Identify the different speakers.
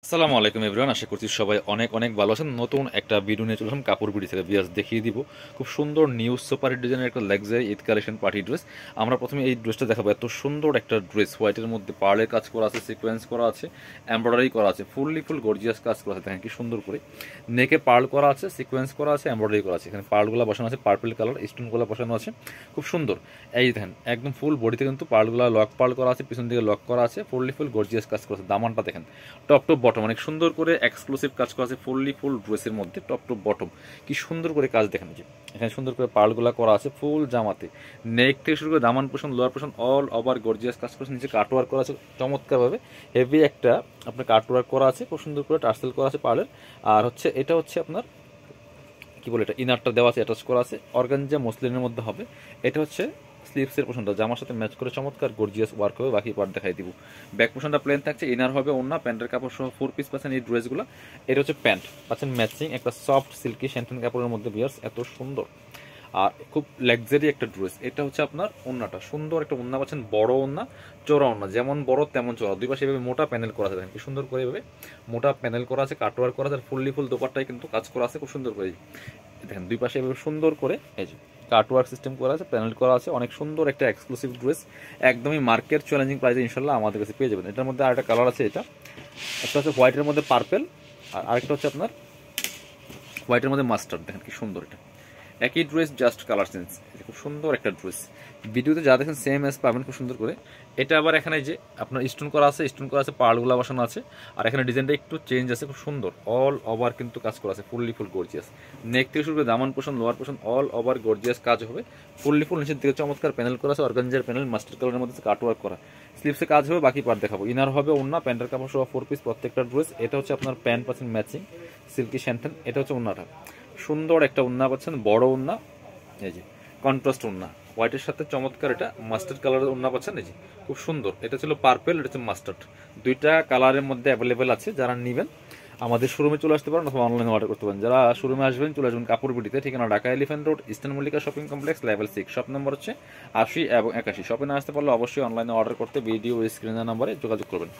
Speaker 1: আসসালামু আলাইকুম এভরিওয়ান, আশা করছি সবাই অনেক অনেক ভালো আছেন। নতুন একটা ভিডিও নিয়ে চললাম কাপড় বিডি থেকে। বিয়াস দেখিয়ে দিব খুব সুন্দর নিউ সুপার ডিজাইনের একটা luxury Eid collection party dress. আমরা প্রথমে এই ড্রেসটা দেখাবো। এত সুন্দর একটা ড্রেস, হোয়াইটের মধ্যে পার্লের কাজ করা আছে, সিকোয়েন্স করা আছে, এমব্রয়ডারি করা আছে, ফুল গর্জিয়াস কাজ করা আছে। দেখেন কি সুন্দর করে নেকে পার্ল করা আছে, সিকোয়েন্স করা আছে, এমব্রয়ডারি করা আছে। এখানে পার্লগুলো বসানো আছে, পার্পল কালার স্টোনগুলো বসানো আছে, খুব সুন্দর। এই দেখেন একদম ফুল বডিতে কিন্তু পার্লগুলো লক পার্ল করা আছে, পিছন দিকে লক করা আছে, ফুল গর্জিয়াস কাজ করা আছে। দামানটা দেখেন টপ টু বটম অনেক সুন্দর করে এক্সক্লুসিভ কাজ করা আছে, ফুল ড্রেসের মধ্যে টপ টু বটম কি সুন্দর করে কাজ দেখেন। যে এখানে সুন্দর করে পার্লগুলা করা আছে ফুল জামাতে, নেক থেকে শুরু করে দামান পোষণ, লোয়ার পোষণ অল ওভার গর্জিয়াস কাজ করেছে। নিচে কাটওয়ার্ক করা আছে চমৎকারভাবে, হেভি একটা আপনার কাটওয়ার্ক করা আছে, খুব সুন্দর করে টার্সেল করা আছে পার্লের। আর হচ্ছে এটা হচ্ছে আপনার কি বলে, এটা ইনারটা দেওয়া আছে, অ্যাটাচ করা আছে, অর্গানজা মসলিনের মধ্যে হবে। এটা হচ্ছে স্লিভসের পোশনটা, জামার সাথে ম্যাচ করে চমৎকার গর্জিয়াস ওয়ার্ক হবে। বাকি পার্ট দেখাই দিব। ব্যাক পোশনটা প্লেন থাকছে, ইনার হবে ওন্না, প্যান্টের কাপড় সহ 4 পিস পাচ্ছেন এই ড্রেসগুলো। এটা হচ্ছে প্যান্ট পাচ্ছেন ম্যাচিং, একটা সফট সিল্কি শ্যান্টন কাপড়ের মধ্যে বিয়ার্স, এত সুন্দর আর খুব লাক্সারি একটা ড্রেস। এটা হচ্ছে আপনার ওন্নাটা, সুন্দর একটা ওন্না পাচ্ছেন, বড় ওন্না, চওড়া ওন্না, যেমন বড় তেমন চওড়া, দুই পাশে এভাবে মোটা প্যানেল করা আছে। দেখেন কি সুন্দর করে এভাবে মোটা প্যানেল করা আছে, কাটওয়ার্ক করা আছে, আর ফুল দোপাট্টায় কিন্তু কাজ করা আছে খুব সুন্দর করে। দেখেন দুই পাশে এভাবে সুন্দর করে এই যে কাটওয়ার্ক সিস্টেম করা আছে, প্যানেল করা আছে, অনেক সুন্দর একটা এক্সক্লুসিভ ড্রেস। একদমই মার্কেট চ্যালেঞ্জিং প্রাইসে ইনশাল্লাহ আমাদের কাছে পেয়ে যাবেন। এটার মধ্যে আরেকটা কালার আছে, এটা একটা হচ্ছে হোয়াইটের মধ্যে পার্পেল, আর আরেকটা হচ্ছে আপনার হোয়াইটের মধ্যে মাস্টার্ড। দেখেন কি সুন্দর, এটা একই ড্রেস জাস্ট কালার চেঞ্জ। খুব সুন্দর একটা ড্রেস, ভিডিওতে যা দেখেন সেম এস পাবেন খুব সুন্দর করে। এটা আবার এখানে যে আপনার স্টোন করা আছে, পার্লগুলো বসানো আছে, আর এখানে ডিজাইনটা একটু চেঞ্জ আছে, খুব সুন্দর অল ওভার কিন্তু কাজ করা আছে, ফুল গর্জিয়াস। নেক থেকে শুরু করে দামান পোষণ, লোয়ার পোষণ অল ওভার গর্জিয়াস কাজ হবে, ফুল নিচের দিকে চমৎকার প্যানেল করা আছে, অর্গানজার প্যানেল মাস্টার কালারের মধ্যে কাটওয়ার্ক করা। স্লিভসে কাজ হবে, বাকি পার্ট দেখাবো। ইনার হবে ওন্না, প্যান্টের কাপড় সহ 4 পিস প্রত্যেকটা ড্রেস। এটা হচ্ছে আপনার প্যান্ট পাচ্ছেন ম্যাচিং সিল্কি শ্যান্টন, এটা হচ্ছে ওন্নাটা, সুন্দর একটা ওন্না পাচ্ছেন, বড় ওন্না, এই যে কন্ট্রাস্ট ওন্না, হোয়াইটের সাথে চমৎকার এটা মাস্টার্ড কালারের ওন্না পাচ্ছেন। এই যে খুব সুন্দর, এটা ছিল পার্পেল, এটা হচ্ছে মাস্টার্ড, দুইটা কালারের মধ্যে অ্যাভেলেবেল আছে। যারা নেবেন আমাদের শোরুমে চলে আসতে পারেন, অথবা অনলাইনে অর্ডার করতে পারেন। যারা শোরুমে আসবেন চলে আসবেন কাপড় বিডিতে, ঠিকানা Dhaka elephant road, eastern Mallika shopping complex, level 6, shop number হচ্ছে 80 এবং 81। শপে না আসতে পারলে অবশ্যই অনলাইনে অর্ডার করতে ভিডিও স্ক্রিনের নাম্বারে যোগাযোগ করবেন।